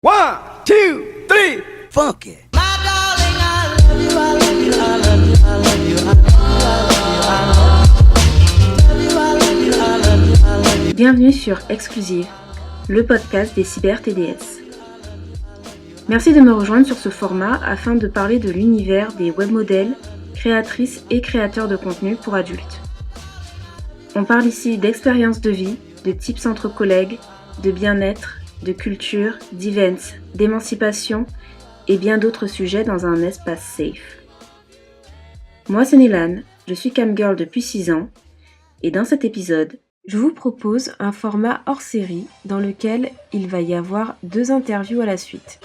One, two, three, funky. Bienvenue sur Exclusive, le podcast des cyber TDS. Merci de me rejoindre sur ce format afin de parler de l'univers des webmodèles, créatrices et créateurs de contenu pour adultes. On parle ici d'expériences de vie, de tips entre collègues, de bien-être, de culture, d'events, d'émancipation et bien d'autres sujets dans un espace safe. Moi c'est Nélane, je suis camgirl depuis 6 ans et dans cet épisode, je vous propose un format hors série dans lequel il va y avoir 2 interviews à la suite.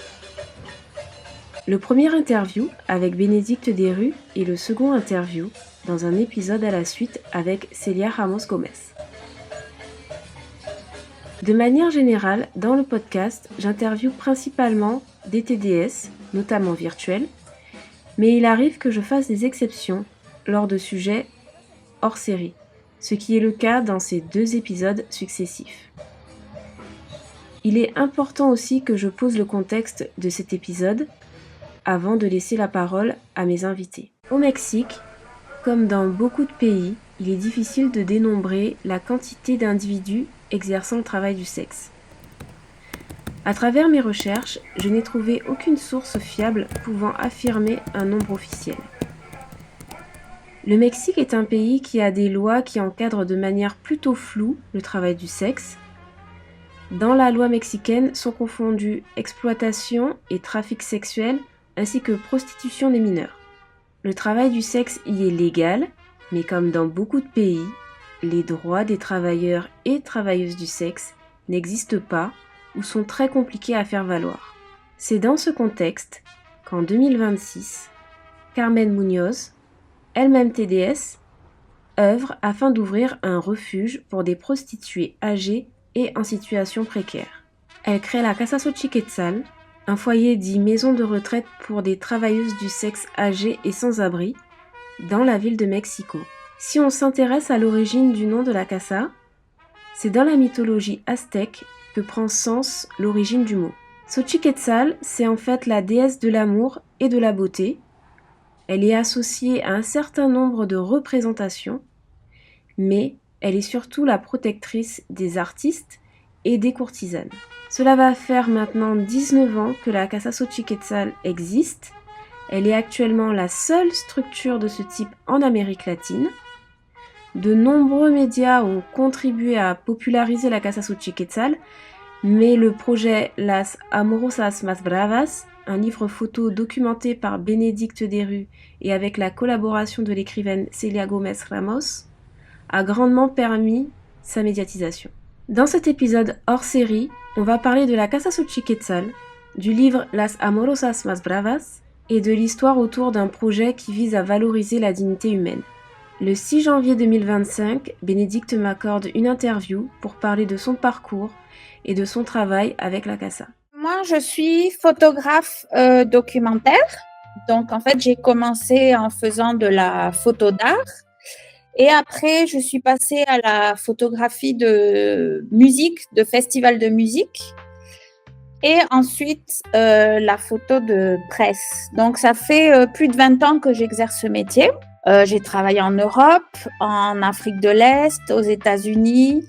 Le premier interview avec Bénédicte Desrues et le second interview dans un épisode à la suite avec Célia Ramos Gomez. De manière générale, dans le podcast, j'interviewe principalement des TDS, notamment virtuels, mais il arrive que je fasse des exceptions lors de sujets hors série, ce qui est le cas dans ces 2 épisodes successifs. Il est important aussi que je pose le contexte de cet épisode avant de laisser la parole à mes invités. Au Mexique, comme dans beaucoup de pays, il est difficile de dénombrer la quantité d'individus exerçant le travail du sexe. À travers mes recherches, je n'ai trouvé aucune source fiable pouvant affirmer un nombre officiel. Le Mexique est un pays qui a des lois qui encadrent de manière plutôt floue le travail du sexe. Dans la loi mexicaine sont confondus exploitation et trafic sexuel ainsi que prostitution des mineurs. Le travail du sexe y est légal, mais comme dans beaucoup de pays, les droits des travailleurs et travailleuses du sexe n'existent pas ou sont très compliqués à faire valoir. C'est dans ce contexte qu'en 2026, Carmen Muñoz, elle-même TDS, œuvre afin d'ouvrir un refuge pour des prostituées âgées et en situation précaire. Elle crée la Casa Xochiquetzal, un foyer dit maison de retraite pour des travailleuses du sexe âgées et sans-abri, dans la ville de Mexico. Si on s'intéresse à l'origine du nom de la casa, c'est dans la mythologie aztèque que prend sens l'origine du mot. Xochiquetzal, c'est en fait la déesse de l'amour et de la beauté. Elle est associée à un certain nombre de représentations, mais elle est surtout la protectrice des artistes et des courtisanes. Cela va faire maintenant 19 ans que la Casa Xochiquetzal existe. Elle est actuellement la seule structure de ce type en Amérique latine. De nombreux médias ont contribué à populariser la Casa Xochiquetzal, mais le projet Las Amorosas Más Bravas, un livre photo documenté par Bénédicte Desrues et avec la collaboration de l'écrivaine Célia Gomez Ramos, a grandement permis sa médiatisation. Dans cet épisode hors série, on va parler de la Casa Xochiquetzal, du livre Las Amorosas Más Bravas et de l'histoire autour d'un projet qui vise à valoriser la dignité humaine. Le 6 janvier 2025, Bénédicte m'accorde une interview pour parler de son parcours et de son travail avec la Casa. Moi, je suis photographe documentaire. Donc, en fait, j'ai commencé en faisant de la photo d'art. Et après, je suis passée à la photographie de musique, de festival de musique. Et ensuite, la photo de presse. Donc, ça fait plus de 20 ans que j'exerce ce métier. J'ai travaillé en Europe, en Afrique de l'Est, aux États-Unis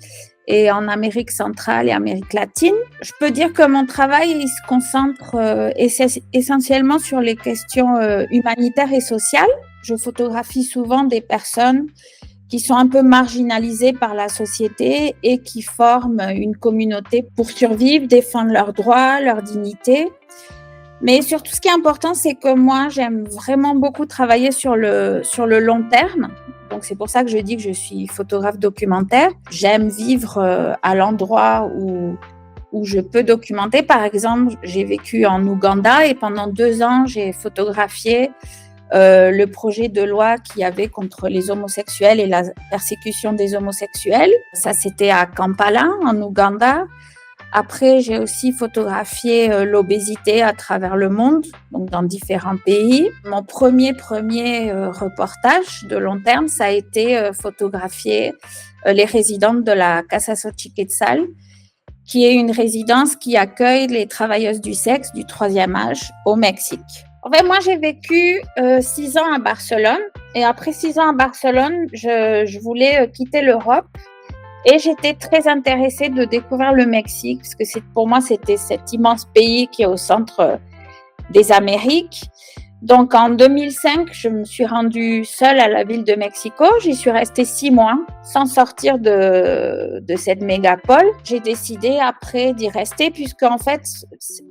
et en Amérique centrale et Amérique latine. Je peux dire que mon travail il se concentre essentiellement sur les questions humanitaires et sociales. Je photographie souvent des personnes qui sont un peu marginalisées par la société et qui forment une communauté pour survivre, défendre leurs droits, leur dignité. Mais surtout, ce qui est important, c'est que moi, j'aime vraiment beaucoup travailler sur le long terme. Donc, c'est pour ça que je dis que je suis photographe documentaire. J'aime vivre à l'endroit où je peux documenter. Par exemple, j'ai vécu en Ouganda et pendant 2 ans, j'ai photographié le projet de loi qu'il y avait contre les homosexuels et la persécution des homosexuels. Ça, c'était à Kampala, en Ouganda. Après, j'ai aussi photographié l'obésité à travers le monde, donc dans différents pays. Mon premier reportage de long terme, ça a été photographier les résidentes de la Casa Xochiquetzal qui est une résidence qui accueille les travailleuses du sexe du 3e âge au Mexique. En fait, moi, j'ai vécu 6 ans à Barcelone. Et après 6 ans à Barcelone, je voulais quitter l'Europe. Et j'étais très intéressée de découvrir le Mexique, parce que pour moi, c'était cet immense pays qui est au centre des Amériques. Donc, en 2005, je me suis rendue seule à la ville de Mexico. J'y suis restée 6 mois sans sortir de cette mégapole. J'ai décidé après d'y rester, puisque en fait,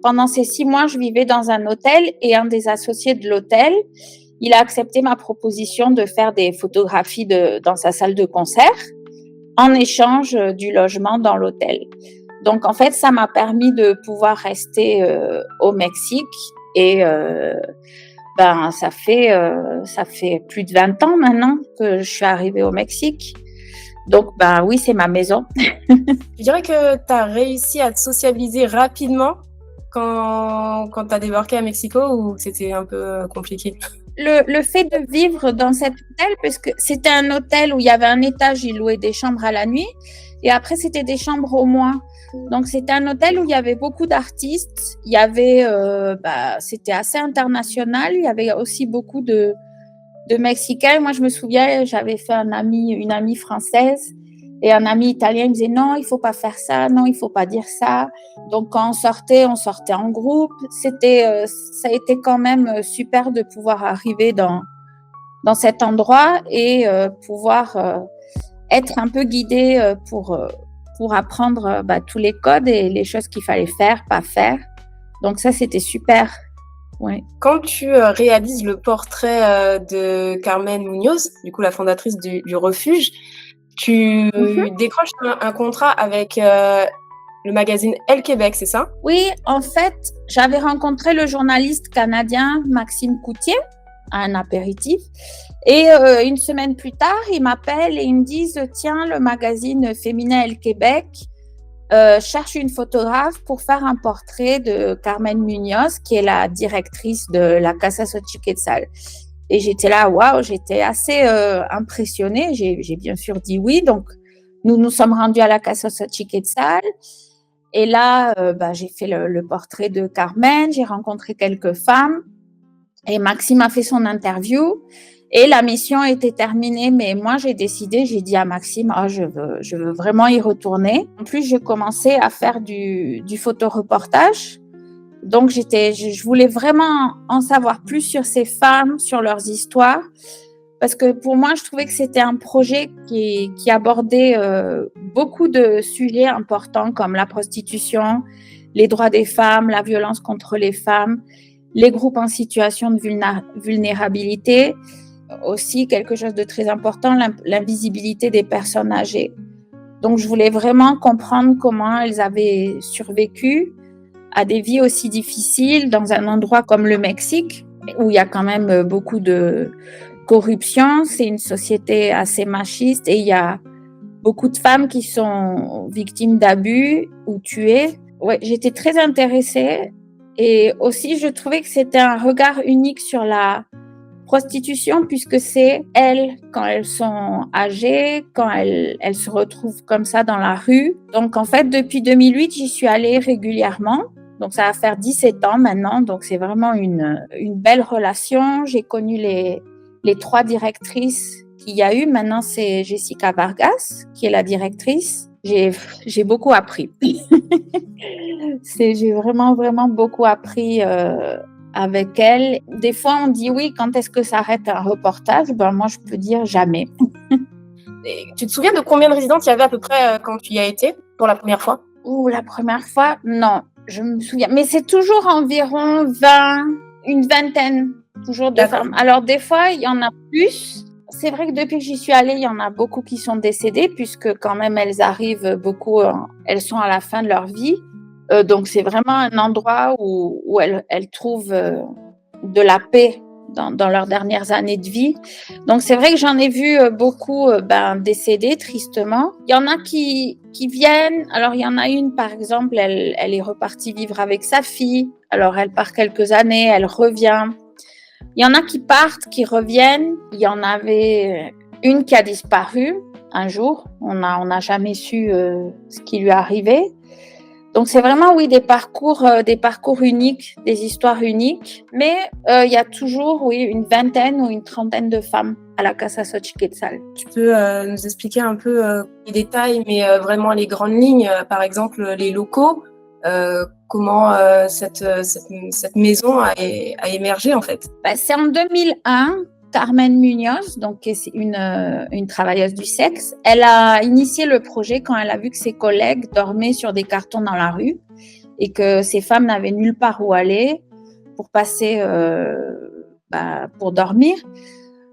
pendant ces 6 mois, je vivais dans un hôtel et un des associés de l'hôtel, il a accepté ma proposition de faire des photographies dans sa salle de concert en échange du logement dans l'hôtel. Donc, en fait, ça m'a permis de pouvoir rester au Mexique et ça fait plus de 20 ans maintenant que je suis arrivée au Mexique. Donc, oui, c'est ma maison. Je dirais que tu as réussi à te sociabiliser rapidement quand tu as débarqué à Mexico ou c'était un peu compliqué? Le fait de vivre dans cet hôtel, parce que c'était un hôtel où il y avait un étage, ils louaient des chambres à la nuit, et après c'était des chambres au mois. Donc c'était un hôtel où il y avait beaucoup d'artistes, il y avait, c'était assez international, il y avait aussi beaucoup de Mexicains. Moi je me souviens, j'avais fait une amie française, et un ami italien me disait non, il faut pas faire ça, non, il faut pas dire ça. Donc quand on sortait en groupe. Ça a été quand même super de pouvoir arriver dans cet endroit et pouvoir être un peu guidée pour apprendre tous les codes et les choses qu'il fallait faire, pas faire. Donc ça, c'était super. Ouais. Quand tu réalises le portrait de Carmen Muñoz, du coup la fondatrice du refuge, tu décroches un contrat avec le magazine Elle Québec, c'est ça? Oui, en fait, j'avais rencontré le journaliste canadien Maxime Coutier à un apéritif. Et une semaine plus tard, ils m'appellent et ils me disent « Tiens, le magazine féminin Elle Québec cherche une photographe pour faire un portrait de Carmen Muñoz, qui est la directrice de la Casa Xochiquetzal. » Et j'étais là, waouh, j'étais assez impressionnée. J'ai bien sûr dit oui. Donc, nous sommes rendus à la Casa Xochiquetzal. Et là, j'ai fait le portrait de Carmen. J'ai rencontré quelques femmes. Et Maxime a fait son interview. Et la mission était terminée. Mais moi, j'ai dit à Maxime, je veux vraiment y retourner. En plus, j'ai commencé à faire du photoreportage. Donc, je voulais vraiment en savoir plus sur ces femmes, sur leurs histoires, parce que pour moi, je trouvais que c'était un projet qui abordait beaucoup de sujets importants comme la prostitution, les droits des femmes, la violence contre les femmes, les groupes en situation de vulnérabilité, aussi quelque chose de très important, l'invisibilité des personnes âgées. Donc, je voulais vraiment comprendre comment elles avaient survécu à des vies aussi difficiles dans un endroit comme le Mexique, où il y a quand même beaucoup de corruption. C'est une société assez machiste et il y a beaucoup de femmes qui sont victimes d'abus ou tuées. Ouais, j'étais très intéressée et aussi je trouvais que c'était un regard unique sur la prostitution puisque c'est elles, quand elles sont âgées, quand elles se retrouvent comme ça dans la rue. Donc en fait, depuis 2008, j'y suis allée régulièrement. Donc, ça va faire 17 ans maintenant. Donc, c'est vraiment une belle relation. J'ai connu les 3 directrices qu'il y a eu. Maintenant, c'est Jessica Vargas qui est la directrice. J'ai beaucoup appris. J'ai vraiment, vraiment beaucoup appris avec elle. Des fois, on dit oui, quand est-ce que s'arrête un reportage? Moi, je peux dire jamais. Et tu te souviens de combien de résidentes il y avait à peu près quand tu y as été pour la première fois? La première fois, non. Je me souviens, mais c'est toujours environ une vingtaine, toujours de femmes. Alors, des fois, il y en a plus. C'est vrai que depuis que j'y suis allée, il y en a beaucoup qui sont décédées, puisque quand même, elles arrivent beaucoup, elles sont à la fin de leur vie. Donc, c'est vraiment un endroit où elles trouvent de la paix dans leurs dernières années de vie. Donc, c'est vrai que j'en ai vu beaucoup décédés, tristement. Il y en a qui viennent. Alors, il y en a une, par exemple, elle est repartie vivre avec sa fille. Alors, elle part quelques années, elle revient. Il y en a qui partent, qui reviennent. Il y en avait une qui a disparu un jour. On n'a jamais su ce qui lui est arrivé. Donc, c'est vraiment, oui, des parcours uniques, des histoires uniques. Mais il y a toujours, oui, une vingtaine ou une trentaine de femmes à la Casa Xochiquetzal. Tu peux nous expliquer un peu les détails, mais vraiment les grandes lignes, par exemple les locaux, comment cette maison a émergé en fait? C'est en 2001. Carmen Munoz, donc c'est une travailleuse du sexe, elle a initié le projet quand elle a vu que ses collègues dormaient sur des cartons dans la rue et que ces femmes n'avaient nulle part où aller pour passer, pour dormir.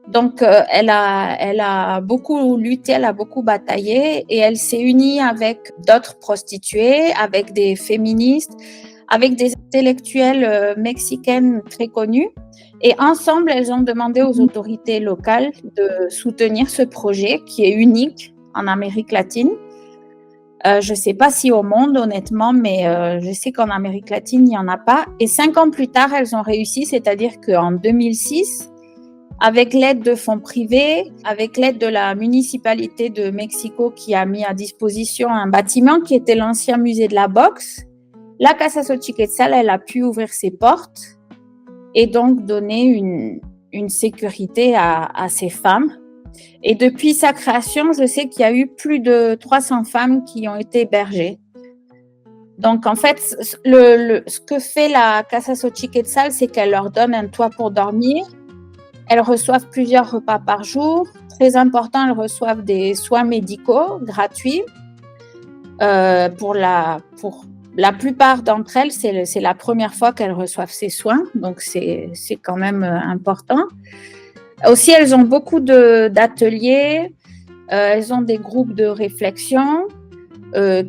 Donc, elle a beaucoup lutté, elle a beaucoup bataillé et elle s'est unie avec d'autres prostituées, avec des féministes, avec des intellectuelles mexicaines très connues. Et ensemble, elles ont demandé aux autorités locales de soutenir ce projet qui est unique en Amérique latine. Je ne sais pas si au monde, honnêtement, mais je sais qu'en Amérique latine, il n'y en a pas. Et 5 ans plus tard, elles ont réussi, c'est-à-dire qu'en 2006, avec l'aide de fonds privés, avec l'aide de la municipalité de Mexico qui a mis à disposition un bâtiment qui était l'ancien musée de la boxe, la Casa Xochiquetzal, elle a pu ouvrir ses portes et donc donner une sécurité à ces femmes. Et depuis sa création, je sais qu'il y a eu plus de 300 femmes qui ont été hébergées. Donc, en fait, ce que fait la Casa Xochiquetzal, c'est qu'elle leur donne un toit pour dormir. Elles reçoivent plusieurs repas par jour. Très important, elles reçoivent des soins médicaux gratuits. Pour la plupart d'entre elles, c'est la première fois qu'elles reçoivent ces soins, donc c'est quand même important. Aussi, elles ont beaucoup d'ateliers, elles ont des groupes de réflexion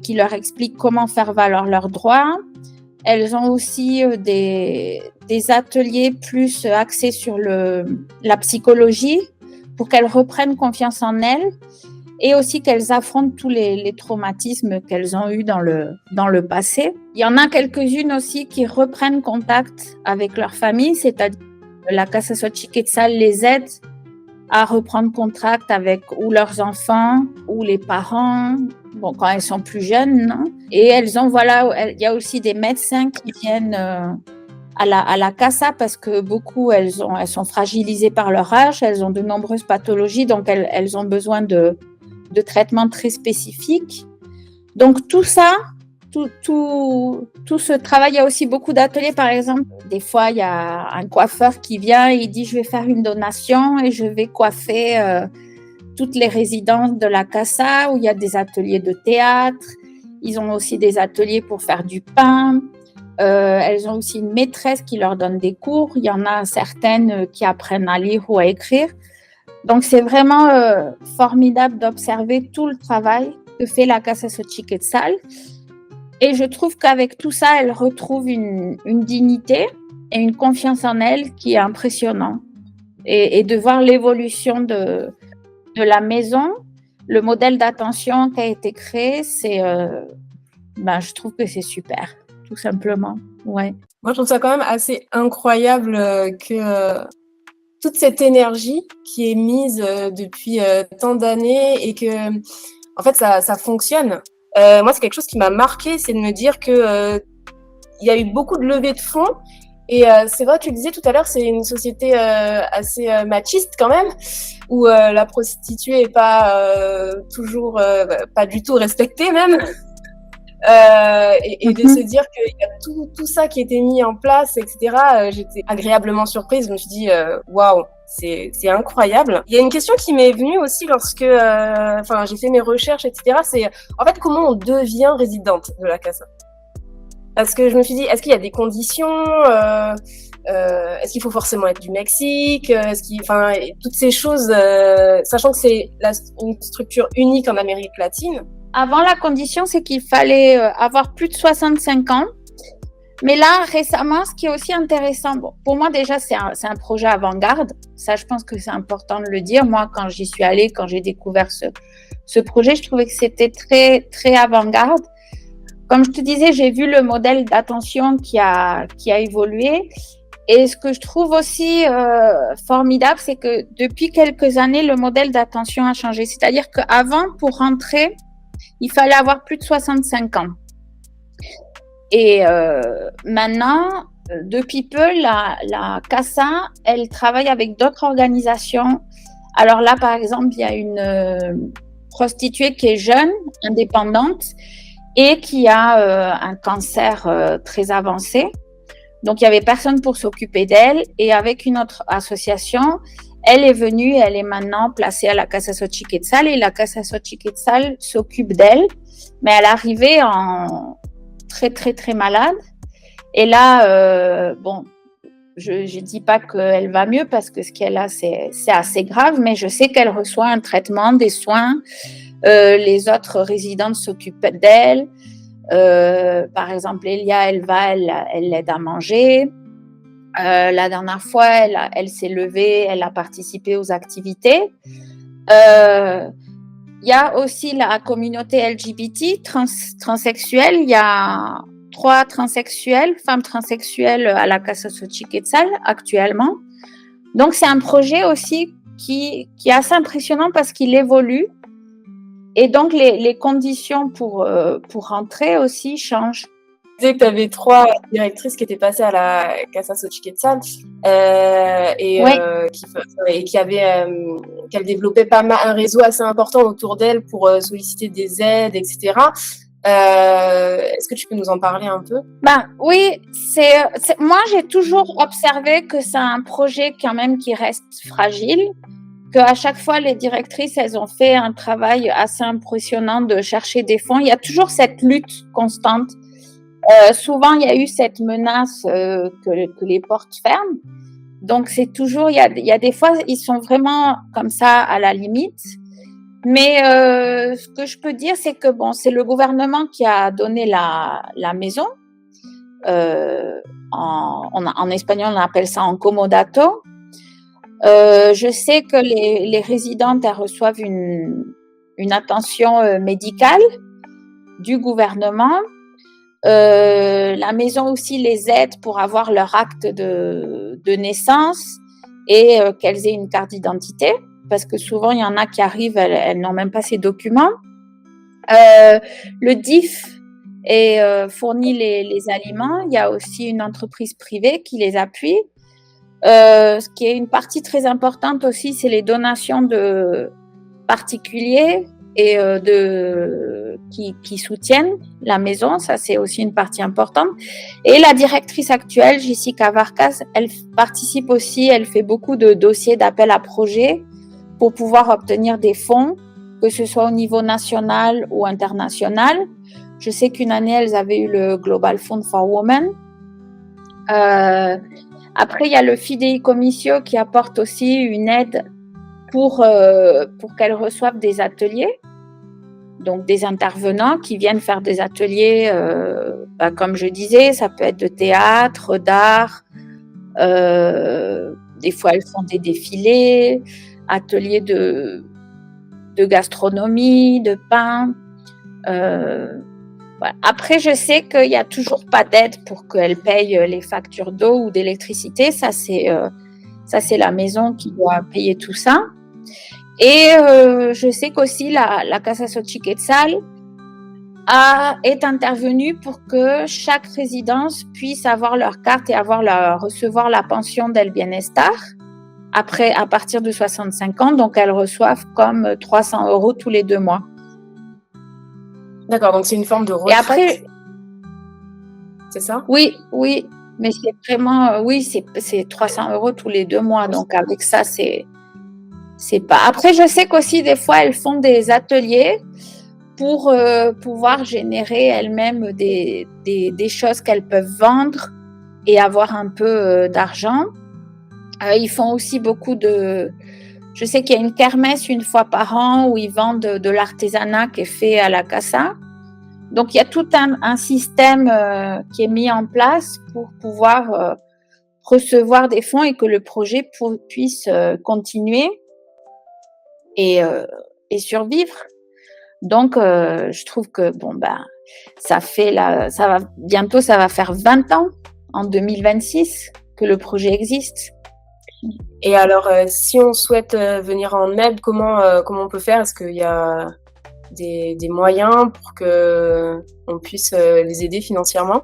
qui leur expliquent comment faire valoir leurs droits. Elles ont aussi des ateliers plus axés sur la psychologie pour qu'elles reprennent confiance en elles. Et aussi qu'elles affrontent tous les traumatismes qu'elles ont eus dans le passé. Il y en a quelques-unes aussi qui reprennent contact avec leur famille, c'est-à-dire que la Casa Xochiquetzal les aide à reprendre contact avec ou leurs enfants ou les parents, quand elles sont plus jeunes, non? Et elles ont, il y a aussi des médecins qui viennent à la Casa parce que beaucoup, elles sont fragilisées par leur âge, elles ont de nombreuses pathologies, donc elles ont besoin de traitements très spécifiques. Donc tout ça, tout ce travail, il y a aussi beaucoup d'ateliers. Par exemple, des fois, il y a un coiffeur qui vient et il dit « je vais faire une donation et je vais coiffer toutes les résidences de la Casa » où il y a des ateliers de théâtre. Ils ont aussi des ateliers pour faire du pain. Elles ont aussi une maîtresse qui leur donne des cours. Il y en a certaines qui apprennent à lire ou à écrire. Donc, c'est vraiment formidable d'observer tout le travail que fait la Casa Xochiquetzal. Et je trouve qu'avec tout ça, elle retrouve une dignité et une confiance en elle qui est impressionnant. Et de voir l'évolution de la maison, le modèle d'attention qui a été créé, je trouve que c'est super, tout simplement. Ouais. Moi, je trouve ça quand même assez incroyable que toute cette énergie qui est mise depuis tant d'années et que, en fait, ça fonctionne. Moi, c'est quelque chose qui m'a marqué, c'est de me dire que il y a eu beaucoup de levées de fonds. Et c'est vrai, tu le disais tout à l'heure, c'est une société assez machiste quand même, où la prostituée est pas toujours, pas du tout respectée même. Et de se dire qu'il y a tout ça qui était mis en place, etc. J'étais agréablement surprise. Je me suis dit, waouh, c'est incroyable. Il y a une question qui m'est venue aussi lorsque, j'ai fait mes recherches, etc. C'est en fait comment on devient résidente de la Casa. Parce que je me suis dit, est-ce qu'il y a des conditions, est-ce qu'il faut forcément être du Mexique, toutes ces choses, sachant que c'est une structure unique en Amérique latine. Avant, la condition, c'est qu'il fallait avoir plus de 65 ans. Mais là, récemment, ce qui est aussi intéressant, pour moi déjà, c'est un projet avant-garde. Ça, je pense que c'est important de le dire. Moi, quand j'y suis allée, quand j'ai découvert ce projet, je trouvais que c'était très, très avant-garde. Comme je te disais, j'ai vu le modèle d'attention qui a évolué. Et ce que je trouve aussi formidable, c'est que depuis quelques années, le modèle d'attention a changé. C'est-à-dire qu'avant, pour rentrer, il fallait avoir plus de 65 ans. Et maintenant, depuis peu, la CASA, elle travaille avec d'autres organisations. Alors là, par exemple, il y a une prostituée qui est jeune, indépendante, et qui a un cancer très avancé. Donc, il n'y avait personne pour s'occuper d'elle. Et avec une autre association, elle est venue, elle est maintenant placée à la Casa Xochiquetzal. Et la Casa Xochiquetzal s'occupe d'elle. Mais elle est arrivée en très, très, très malade. Et là, je ne dis pas qu'elle va mieux parce que ce qu'elle a, c'est assez grave. Mais je sais qu'elle reçoit un traitement, des soins. Les autres résidentes s'occupent d'elle. Par exemple, Elia, elle l'aide à manger. La dernière fois, elle s'est levée, elle a participé aux activités. Il y a aussi la communauté LGBT, transsexuelle. Il y a 3 transsexuelles, femmes transsexuelles à la Casa Xochiquetzal actuellement. Donc, c'est un projet aussi qui est assez impressionnant parce qu'il évolue. Et donc, les conditions pour rentrer aussi changent. Tu disais que tu avais 3 directrices qui étaient passées à la Casa Xochiquetzal qu'elles développaient pas mal un réseau assez important autour d'elles pour solliciter des aides, etc. Est-ce que tu peux nous en parler un peu? Oui, moi j'ai toujours observé que c'est un projet quand même qui reste fragile. Qu'à chaque fois, les directrices, elles ont fait un travail assez impressionnant de chercher des fonds. Il y a toujours cette lutte constante. Souvent, il y a eu cette menace que les portes ferment. Donc, c'est toujours, il y a des fois, ils sont vraiment comme ça à la limite. Mais ce que je peux dire, c'est que c'est le gouvernement qui a donné la maison. En espagnol, on appelle ça en comodato. Je sais que les résidentes, elles reçoivent une attention médicale du gouvernement. La maison aussi les aide pour avoir leur acte de naissance et qu'elles aient une carte d'identité, parce que souvent, il y en a qui arrivent, elles n'ont même pas ces documents. Le DIF fournit les aliments. Il y a aussi une entreprise privée qui les appuie. Ce qui est une partie très importante aussi, c'est les donations de particuliers et qui soutiennent la maison. Ça, c'est aussi une partie importante. Et la directrice actuelle, Jessica Vargas, elle participe aussi, elle fait beaucoup de dossiers d'appel à projets pour pouvoir obtenir des fonds, que ce soit au niveau national ou international. Je sais qu'une année, elles avaient eu le Global Fund for Women. Après, il y a le Fideicomiso qui apporte aussi une aide pour qu'elles reçoivent des ateliers, donc des intervenants qui viennent faire des ateliers, comme je disais, ça peut être de théâtre, d'art, des fois elles font des défilés, ateliers de gastronomie, de pain. Voilà. Après, je sais qu'il n'y a toujours pas d'aide pour qu'elles payent les factures d'eau ou d'électricité. Ça, c'est la maison qui doit payer tout ça. Et je sais qu'aussi la Casa Xochiquetzal est intervenue pour que chaque résidence puisse avoir leur carte et recevoir la pension del bienestar après, à partir de 65 ans. Donc, elles reçoivent comme 300 € tous les 2 mois. D'accord, donc c'est une forme de retraite. Et après, c'est ça? Oui, mais c'est vraiment, c'est 300 € tous les 2 mois. Donc avec ça, c'est pas. Après, je sais qu'aussi des fois, elles font des ateliers pour pouvoir générer elles-mêmes des choses qu'elles peuvent vendre et avoir un peu d'argent. Ils font aussi beaucoup de. Je sais qu'il y a une kermesse une fois par an où ils vendent de l'artisanat qui est fait à la casa. Donc, il y a tout un système qui est mis en place pour pouvoir recevoir des fonds et que le projet puisse continuer et survivre. Donc, je trouve que bientôt ça va faire 20 ans en 2026 que le projet existe. Et alors, si on souhaite venir en aide, comment on peut faire? Est-ce qu'il y a des moyens pour qu'on puisse les aider financièrement?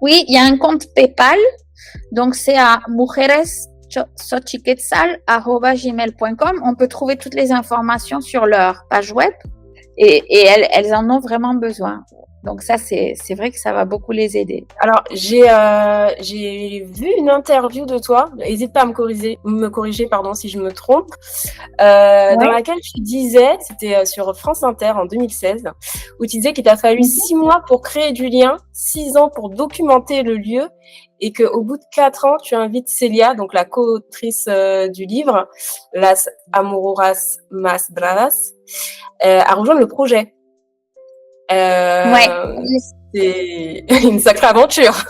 Oui, il y a un compte PayPal. Donc, c'est à mujeressochiquetzal@gmail.com. On peut trouver toutes les informations sur leur page web et elles en ont vraiment besoin. Donc, ça, c'est vrai que ça va beaucoup les aider. Alors, j'ai vu une interview de toi. N'hésite pas à me corriger, pardon, si je me trompe. Dans laquelle tu disais, c'était sur France Inter en 2016, où tu disais qu'il t'a fallu 6 mois pour créer du lien, 6 ans pour documenter le lieu, et qu'au bout de 4 ans, tu invites Célia, donc la co-autrice du livre, Las Amoruras Más Bravas, à rejoindre le projet. C'est une sacrée aventure.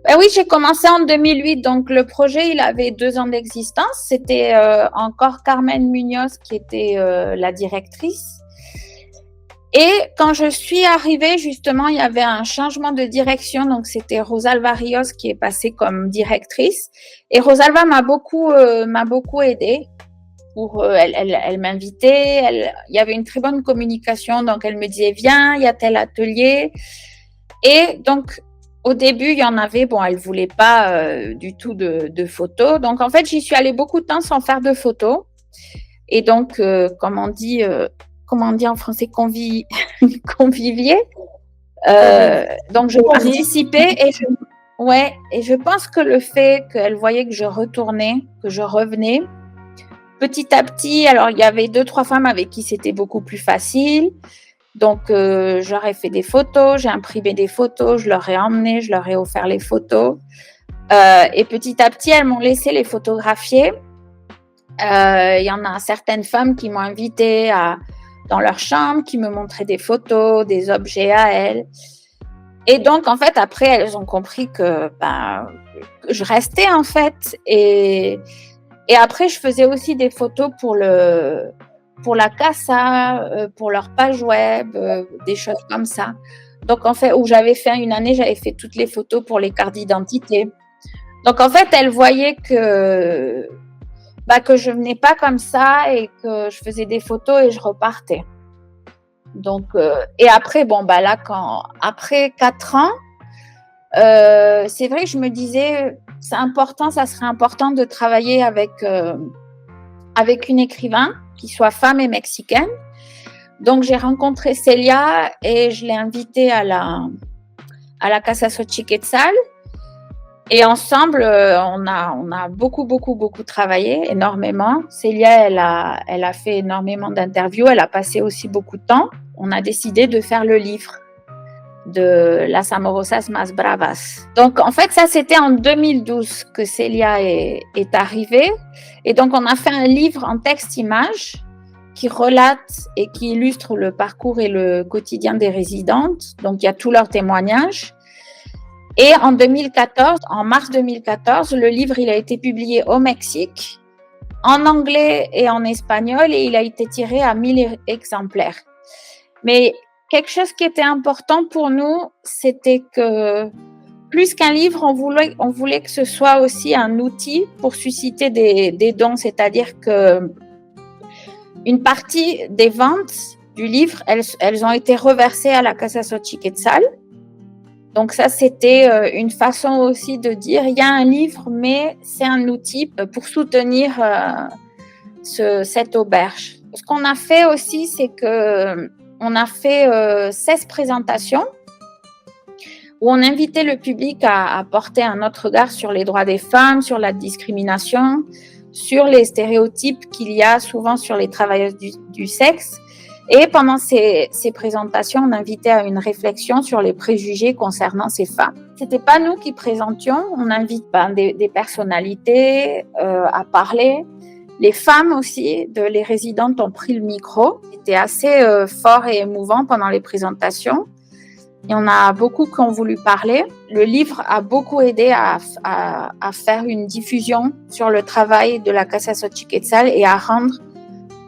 Ben oui, j'ai commencé en 2008, donc le projet, il avait 2 ans d'existence. C'était encore Carmen Munoz qui était la directrice. Et quand je suis arrivée, justement, il y avait un changement de direction. Donc, c'était Rosalba Rios qui est passée comme directrice. Et Rosalba m'a beaucoup aidée. Elle m'invitait, il y avait une très bonne communication, donc elle me disait viens, il y a tel atelier. Et donc au début il y en avait, elle voulait pas du tout de photos, donc en fait j'y suis allée beaucoup de temps sans faire de photos. Et donc comment on dit en français, convivier. Donc je participais et je pense que le fait qu'elle voyait que je retournais, que je revenais, petit à petit, alors il y avait 2-3 femmes avec qui c'était beaucoup plus facile. Donc, j'aurais fait des photos, j'ai imprimé des photos, je leur ai emmené, je leur ai offert les photos. Et petit à petit, elles m'ont laissé les photographier. Il y en a certaines femmes qui m'ont invitée dans leur chambre, qui me montraient des photos, des objets à elles. Et donc, en fait, après, elles ont compris que je restais, en fait. Et après, je faisais aussi des photos pour la Casa, pour leur page web, des choses comme ça. Donc, en fait, j'avais fait toutes les photos pour les cartes d'identité. Donc, en fait, elles voyaient que je venais pas comme ça et que je faisais des photos et je repartais. Donc, et après, là, après 4 ans, c'est vrai que je me disais, ça serait important de travailler avec une écrivain qui soit femme et mexicaine. Donc, j'ai rencontré Célia et je l'ai invitée à la Casa Xochiquetzal. Et ensemble, on a beaucoup travaillé, énormément. Célia, elle a fait énormément d'interviews, elle a passé aussi beaucoup de temps. On a décidé de faire le livre de Las Amorosas Más Bravas. Donc, en fait, ça, c'était en 2012 que Célia est arrivée. Et donc, on a fait un livre en texte-image qui relate et qui illustre le parcours et le quotidien des résidentes. Donc, il y a tous leurs témoignages. Et en mars 2014, le livre, il a été publié au Mexique, en anglais et en espagnol, et il a été tiré à 1000 exemplaires. Mais quelque chose qui était important pour nous, c'était que plus qu'un livre, on voulait que ce soit aussi un outil pour susciter des dons, c'est-à-dire que une partie des ventes du livre, elles ont été reversées à la Casa Xochiquetzal. Donc ça, c'était une façon aussi de dire, il y a un livre, mais c'est un outil pour soutenir cette auberge. Ce qu'on a fait aussi, c'est que on a fait 16 présentations où on invitait le public à porter un autre regard sur les droits des femmes, sur la discrimination, sur les stéréotypes qu'il y a souvent sur les travailleuses du sexe. Et pendant ces présentations, on invitait à une réflexion sur les préjugés concernant ces femmes. C'était pas nous qui présentions, on invite des personnalités à parler. Les femmes aussi, les résidentes ont pris le micro. C'était assez fort et émouvant pendant les présentations. Il y en a beaucoup qui ont voulu parler. Le livre a beaucoup aidé à faire une diffusion sur le travail de la Casa Xochiquetzal et à rendre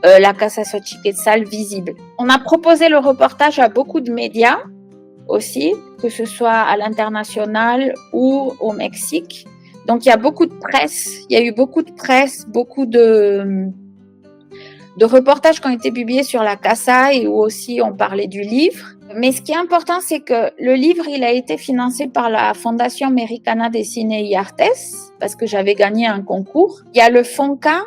la Casa Xochiquetzal visible. On a proposé le reportage à beaucoup de médias aussi, que ce soit à l'international ou au Mexique. Donc, il y a beaucoup de presse. Il y a eu beaucoup de presse, beaucoup de reportages qui ont été publiés sur la Casa et où aussi on parlait du livre. Mais ce qui est important, c'est que le livre, il a été financé par la Fondation Americana de Cine y Artes, parce que j'avais gagné un concours. Il y a le FONCA,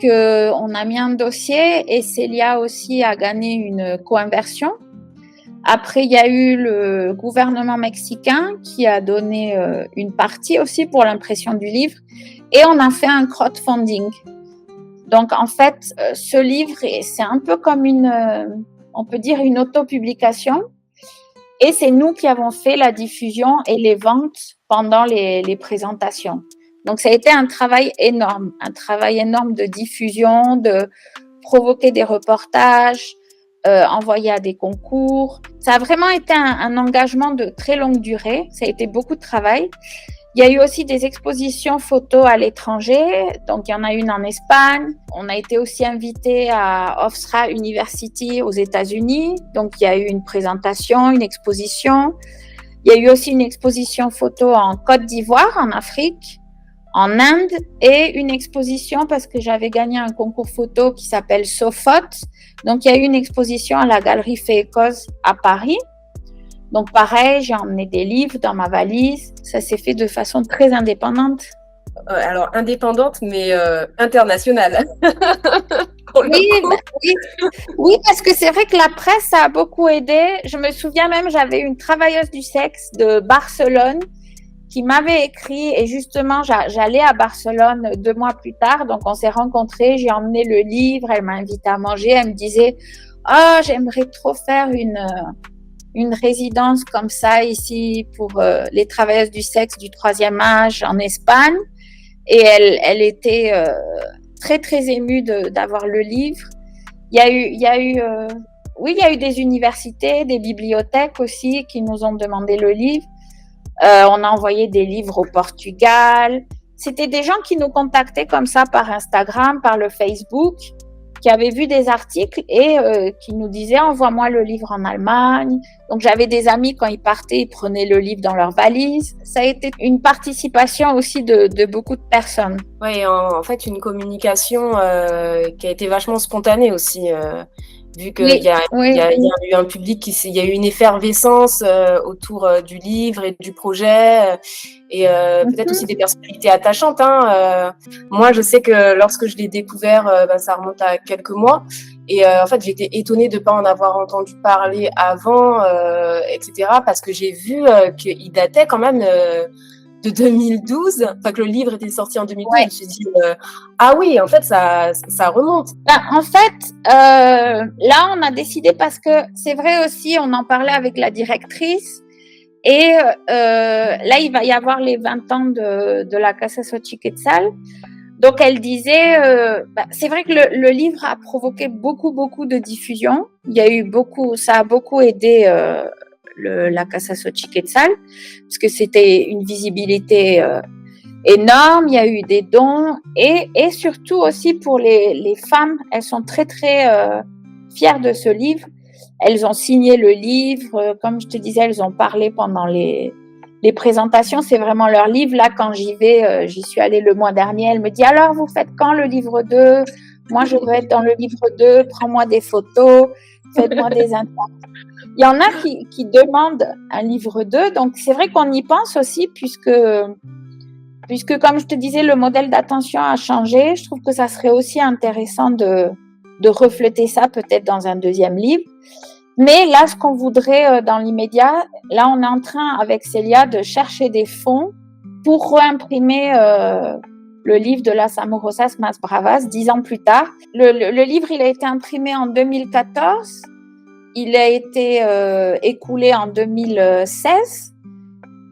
qu'on a mis un dossier, et Célia aussi a gagné une co-inversion. Après, il y a eu le gouvernement mexicain qui a donné une partie aussi pour l'impression du livre, et on a fait un crowdfunding. Donc, en fait, ce livre, c'est un peu comme on peut dire une autopublication, et c'est nous qui avons fait la diffusion et les ventes pendant les présentations. Donc, ça a été un travail énorme de diffusion, de provoquer des reportages, envoyer à des concours. Ça a vraiment été un engagement de très longue durée. Ça a été beaucoup de travail. Il y a eu aussi des expositions photos à l'étranger. Donc, il y en a une en Espagne. On a été aussi invité à Hofstra University aux États-Unis. Donc, il y a eu une présentation, une exposition. Il y a eu aussi une exposition photo en Côte d'Ivoire, en Afrique, en Inde, et une exposition parce que j'avais gagné un concours photo qui s'appelle SOFOT. Donc, il y a eu une exposition à la Galerie Fécose à Paris. Donc, pareil, j'ai emmené des livres dans ma valise. Ça s'est fait de façon très indépendante. Alors, indépendante, mais internationale. Oui, parce que c'est vrai que la presse, ça a beaucoup aidé. Je me souviens même, j'avais une travailleuse du sexe de Barcelone qui m'avait écrit, et justement, j'allais à Barcelone 2 mois plus tard, donc on s'est rencontrés, j'ai emmené le livre, elle m'a invité à manger, elle me disait « Oh, j'aimerais trop faire une résidence comme ça ici pour les travailleuses du sexe du 3e âge en Espagne ». Et elle était très, très émue d'avoir le livre. Il y a eu des universités, des bibliothèques aussi qui nous ont demandé le livre. On a envoyé des livres au Portugal. C'était des gens qui nous contactaient comme ça par Instagram, par le Facebook, qui avaient vu des articles et qui nous disaient « Envoie-moi le livre en Allemagne ». Donc, j'avais des amis, quand ils partaient, ils prenaient le livre dans leur valise. Ça a été une participation aussi de beaucoup de personnes. Oui, en fait, une communication qui a été vachement spontanée aussi. Vu qu'il y a eu un public, il y a eu une effervescence autour du livre et du projet, et peut-être aussi des personnalités attachantes. Moi, je sais que lorsque je l'ai découvert, ça remonte à quelques mois, et en fait, j'étais étonnée de ne pas en avoir entendu parler avant, etc., parce que j'ai vu qu'il datait quand même de 2012, enfin que le livre était sorti en 2012, je me suis dit ah oui, en fait ça remonte. En fait, là on a décidé, parce que c'est vrai aussi, on en parlait avec la directrice, et là il va y avoir les 20 ans de la Casa Xochiquetzal. Donc elle disait, c'est vrai que le livre a provoqué beaucoup de diffusion. Ça a beaucoup aidé la Casa Xochiquetzal, parce que c'était une visibilité énorme. Il y a eu des dons, et surtout aussi pour les femmes, elles sont très fières de ce livre. Elles ont signé le livre, comme je te disais, elles ont parlé pendant les présentations. C'est vraiment leur livre. Là, quand j'y vais, j'y suis allée le mois dernier, elle me dit « Alors, vous faites quand le livre 2 ? Moi, je veux être dans le livre 2, prends-moi des photos, faites-moi des interviews. » Il y en a qui demandent un livre 2, donc c'est vrai qu'on y pense aussi, puisque comme je te disais, le modèle d'attention a changé. Je trouve que ça serait aussi intéressant de refléter ça peut-être dans un 2e livre. Mais là, ce qu'on voudrait dans l'immédiat, là, on est en train avec Célia de chercher des fonds pour réimprimer le livre de Las Amorosas Más Bravas 10 ans plus tard. Le livre, il a été imprimé en 2014. Il a été écoulé en 2016.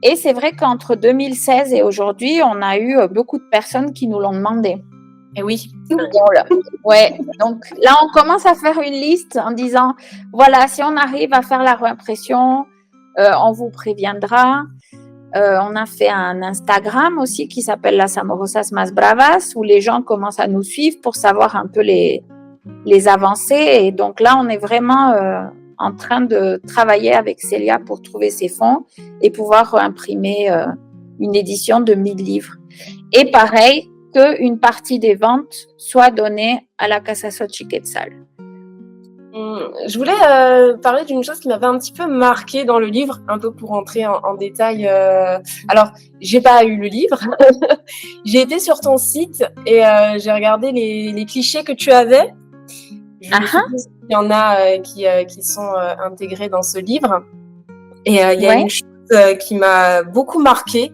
Et c'est vrai qu'entre 2016 et aujourd'hui, on a eu beaucoup de personnes qui nous l'ont demandé. Et oui. Ouais. Donc là, on commence à faire une liste en disant, voilà, si on arrive à faire la réimpression, on vous préviendra. On a fait un Instagram aussi qui s'appelle Las Amorosas Más Bravas, où les gens commencent à nous suivre pour savoir un peu les avancées. Et donc là, on est vraiment en train de travailler avec Célia pour trouver ces fonds et pouvoir imprimer une édition de 1000 livres. Et pareil, qu'une partie des ventes soit donnée à la Casa Xochiquetzal. Je voulais parler d'une chose qui m'avait un petit peu marqué dans le livre, un peu pour entrer en détail. Alors, j'ai pas eu le livre, j'ai été sur ton site et j'ai regardé les clichés que tu avais. Je suppose qu'il y en a qui sont intégrés dans ce livre. Et il y a une chose qui m'a beaucoup marquée,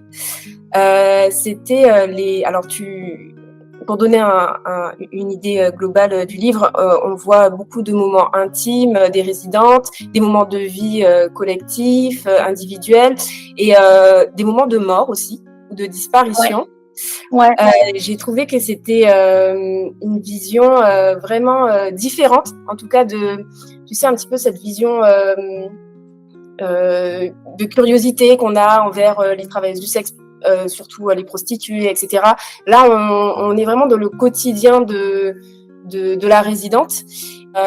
c'était les. Alors pour donner une idée globale du livre, on voit beaucoup de moments intimes des résidentes, des moments de vie collectifs, individuels, et des moments de mort aussi, ou de disparition. Ouais. J'ai trouvé que c'était une vision vraiment différente, en tout cas tu sais, un petit peu cette vision de curiosité qu'on a envers les travailleuses du sexe, surtout les prostituées, etc. Là, on est vraiment dans le quotidien de la résidente.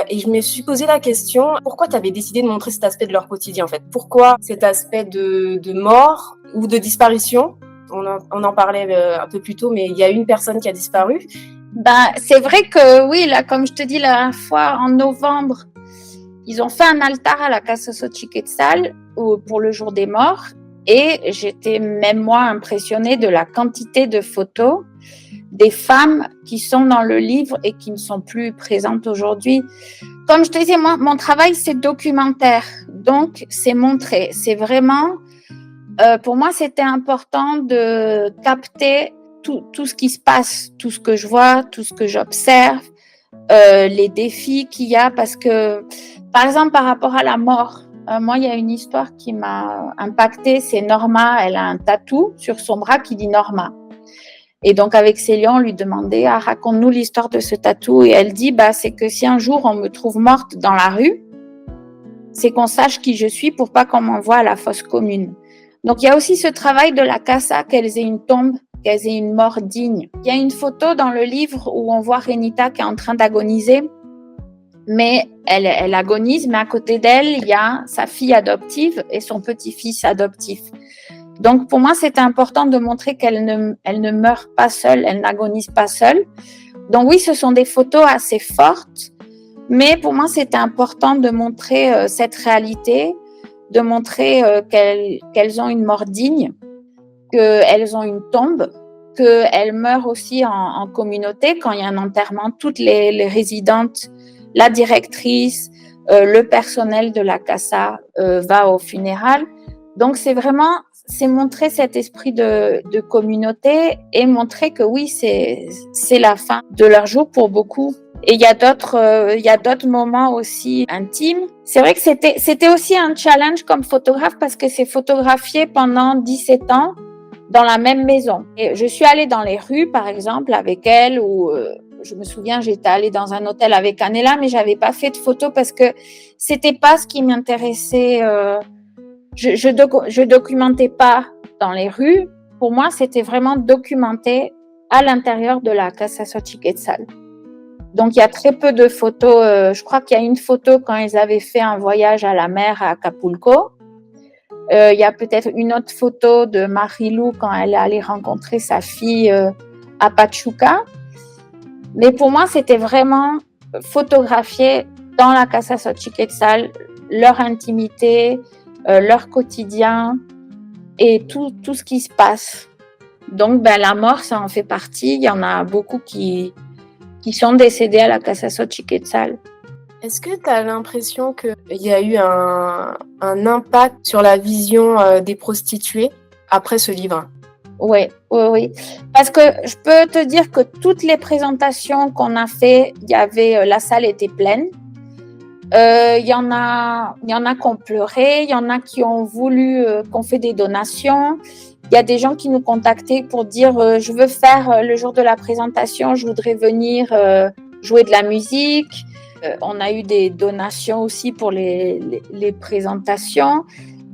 Et je me suis posé la question, pourquoi tu avais décidé de montrer cet aspect de leur quotidien, en fait? Pourquoi cet aspect de mort ou de disparition? On en parlait un peu plus tôt, mais il y a une personne qui a disparu. C'est vrai que oui, là, comme je te dis la dernière fois, en novembre, ils ont fait un altar à la Casa Xochiquetzal pour le jour des morts. Et j'étais même moi impressionnée de la quantité de photos des femmes qui sont dans le livre et qui ne sont plus présentes aujourd'hui. Comme je te disais, moi, mon travail, c'est documentaire. Donc, c'est montrer. C'est vraiment, pour moi, c'était important de capter tout ce qui se passe, tout ce que je vois, tout ce que j'observe, les défis qu'il y a. Parce que, par exemple, par rapport à la mort, moi, il y a une histoire qui m'a impactée. C'est Norma, elle a un tatou sur son bras qui dit Norma. Et donc, avec Célia, on lui demandait, raconte-nous l'histoire de ce tatou. Et elle dit, c'est que si un jour on me trouve morte dans la rue, c'est qu'on sache qui je suis pour pas qu'on m'envoie à la fosse commune. Donc, il y a aussi ce travail de la casa, qu'elles aient une tombe, qu'elles aient une mort digne. Il y a une photo dans le livre où on voit Renita qui est en train d'agoniser. Mais elle agonise, mais à côté d'elle, il y a sa fille adoptive et son petit-fils adoptif. Donc, pour moi, c'était important de montrer qu'elle ne meurt pas seule, elle n'agonise pas seule. Donc oui, ce sont des photos assez fortes, mais pour moi, c'était important de montrer cette réalité, de montrer qu'elles ont une mort digne, qu'elles ont une tombe, qu'elles meurent aussi en communauté. Quand il y a un enterrement, toutes les résidentes, la directrice, le personnel de la casa va au funérailles. Donc, c'est montrer cet esprit de communauté et montrer que oui, c'est la fin de leur jour pour beaucoup. Et il y a d'autres moments aussi intimes. C'est vrai que c'était aussi un challenge comme photographe parce que c'est photographié pendant 17 ans dans la même maison. Et je suis allée dans les rues, par exemple, avec elle ou je me souviens, j'étais allée dans un hôtel avec Anela, mais j'avais pas fait de photos parce que c'était pas ce qui m'intéressait. Je documentais pas dans les rues. Pour moi, c'était vraiment documenter à l'intérieur de la Casa Xochiquetzal. Donc, il y a très peu de photos. Je crois qu'il y a une photo quand ils avaient fait un voyage à la mer à Acapulco. Il y a peut-être une autre photo de Marilou quand elle est allée rencontrer sa fille à Pachuca. Mais pour moi, c'était vraiment photographier dans la Casa Xochiquetzal leur intimité, leur quotidien et tout ce qui se passe. Donc, la mort, ça en fait partie. Il y en a beaucoup qui sont décédés à la Casa Xochiquetzal. Est-ce que tu as l'impression qu'il y a eu un impact sur la vision des prostituées après ce livre? Oui. Parce que je peux te dire que toutes les présentations qu'on a fait, la salle était pleine. Il y en a qui ont pleuré, il y en a qui ont voulu qu'on fait des donations. Il y a des gens qui nous contactaient pour dire je veux faire le jour de la présentation, je voudrais venir jouer de la musique. On a eu des donations aussi pour les présentations.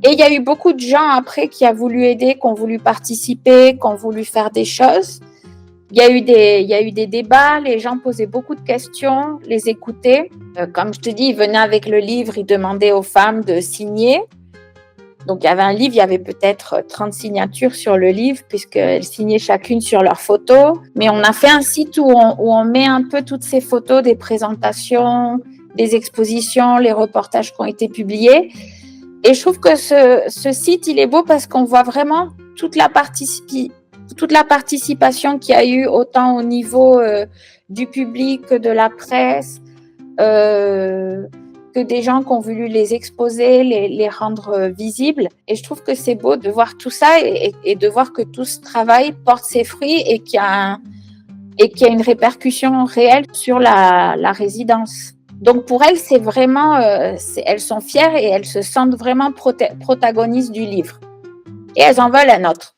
Et il y a eu beaucoup de gens après qui ont voulu aider, qui ont voulu participer, qui ont voulu faire des choses. Il y a eu des débats, les gens posaient beaucoup de questions, les écoutaient. Comme je te dis, ils venaient avec le livre, ils demandaient aux femmes de signer. Donc, il y avait un livre, il y avait peut-être 30 signatures sur le livre, puisqu'elles signaient chacune sur leur photo. Mais on a fait un site où on met un peu toutes ces photos des présentations, les expositions, les reportages qui ont été publiés. Et je trouve que ce site, il est beau parce qu'on voit vraiment toute la participation qu'il y a eu, autant au niveau du public que de la presse, que des gens qui ont voulu les exposer, les rendre visibles. Et je trouve que c'est beau de voir tout ça et de voir que tout ce travail porte ses fruits et qu'il y a une répercussion réelle sur la résidence. Donc pour elles, c'est vraiment, elles sont fières et elles se sentent vraiment protagonistes du livre. Et elles en veulent un autre.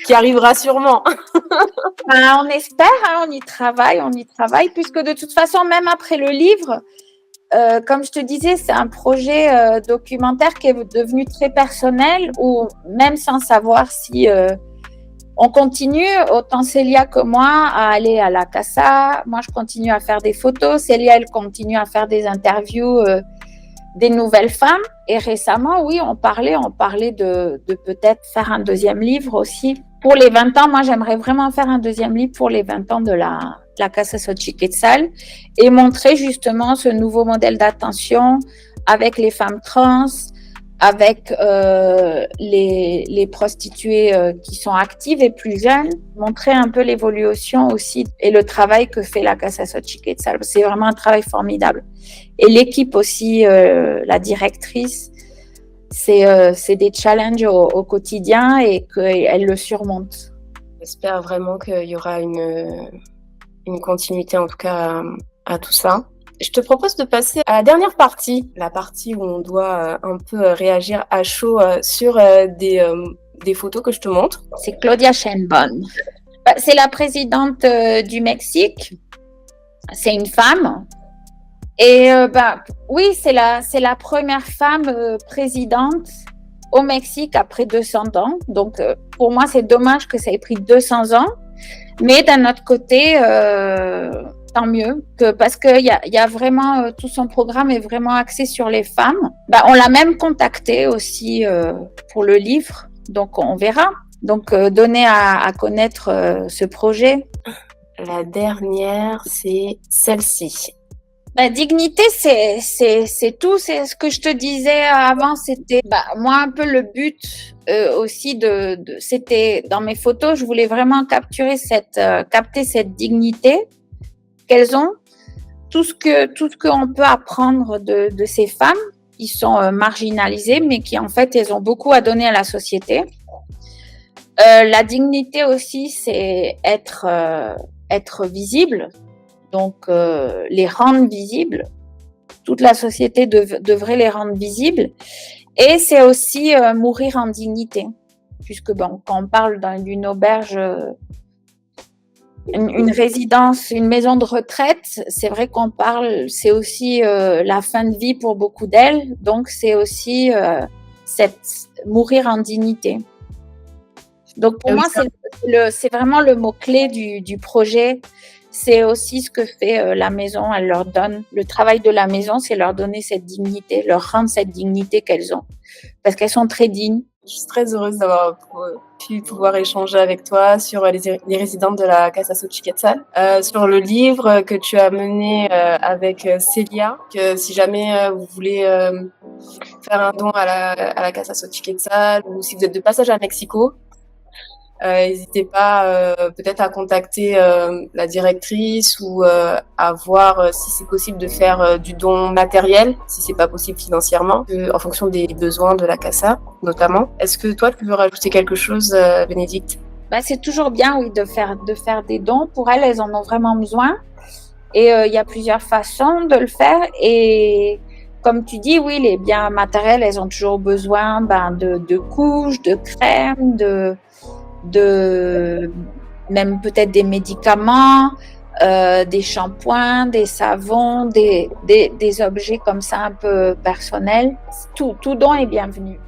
Qui arrivera sûrement. On espère, on y travaille, puisque de toute façon, même après le livre, comme je te disais, c'est un projet documentaire qui est devenu très personnel, où même sans savoir si on continue, autant Célia que moi, à aller à la Casa. Moi, je continue à faire des photos. Célia, elle continue à faire des interviews des nouvelles femmes. Et récemment, oui, on parlait de peut-être faire un deuxième livre aussi. Pour les 20 ans, moi, j'aimerais vraiment faire un deuxième livre pour les 20 ans de la Casa Xochiquetzal et montrer justement ce nouveau modèle d'attention avec les femmes trans, avec les prostituées qui sont actives et plus jeunes, montrer un peu l'évolution aussi et le travail que fait la Casa Xochiquetzal. C'est vraiment un travail formidable. Et l'équipe aussi, la directrice, c'est des challenges au quotidien et qu'elle le surmonte. J'espère vraiment qu'il y aura une continuité en tout cas à tout ça. Je te propose de passer à la dernière partie, la partie où on doit un peu réagir à chaud sur des photos que je te montre. C'est Claudia Sheinbaum. C'est la présidente du Mexique. C'est une femme. Et oui, c'est la première femme présidente au Mexique après 200 ans. Donc, pour moi, c'est dommage que ça ait pris 200 ans. Mais d'un autre côté, tant mieux, parce qu'il y a vraiment, tout son programme est vraiment axé sur les femmes. On l'a même contactée aussi pour le livre, donc on verra. Donc, donner à connaître ce projet. La dernière, c'est celle-ci. Dignité, c'est tout. C'est ce que je te disais avant. C'était moi un peu le but aussi c'était dans mes photos. Je voulais vraiment capter cette dignité qu'elles ont. Tout ce qu'on peut apprendre de ces femmes qui sont marginalisées, mais qui en fait elles ont beaucoup à donner à la société. La dignité aussi, c'est être visible. Donc, les rendre visibles. Toute la société devrait les rendre visibles. Et c'est aussi mourir en dignité. Puisque quand on parle d'une auberge, une résidence, une maison de retraite, c'est vrai c'est aussi la fin de vie pour beaucoup d'elles. Donc, c'est aussi mourir en dignité. Donc, pour moi, c'est vraiment le mot-clé du projet. C'est aussi ce que fait la maison. Elle leur donne le travail de la maison, c'est leur donner cette dignité, leur rendre cette dignité qu'elles ont, parce qu'elles sont très dignes. Je suis très heureuse d'avoir pu pouvoir échanger avec toi sur les résidentes de la Casa Xochiquetzal, sur le livre que tu as mené avec Célia. Que si jamais vous voulez faire un don à la Casa Xochiquetzal ou si vous êtes de passage à Mexico, n'hésitez pas peut-être à contacter la directrice ou à voir si c'est possible de faire du don matériel, si c'est pas possible financièrement, en fonction des besoins de la Casa notamment. Est-ce que toi tu veux rajouter quelque chose, Bénédicte? C'est toujours bien, oui, de faire des dons. Pour elles en ont vraiment besoin. Et il y a plusieurs façons de le faire. Et comme tu dis, oui, les biens matériels, elles ont toujours besoin de couches, de crèmes, même peut-être des médicaments, des shampoings, des savons, des objets comme ça un peu personnels. Tout don est bienvenu.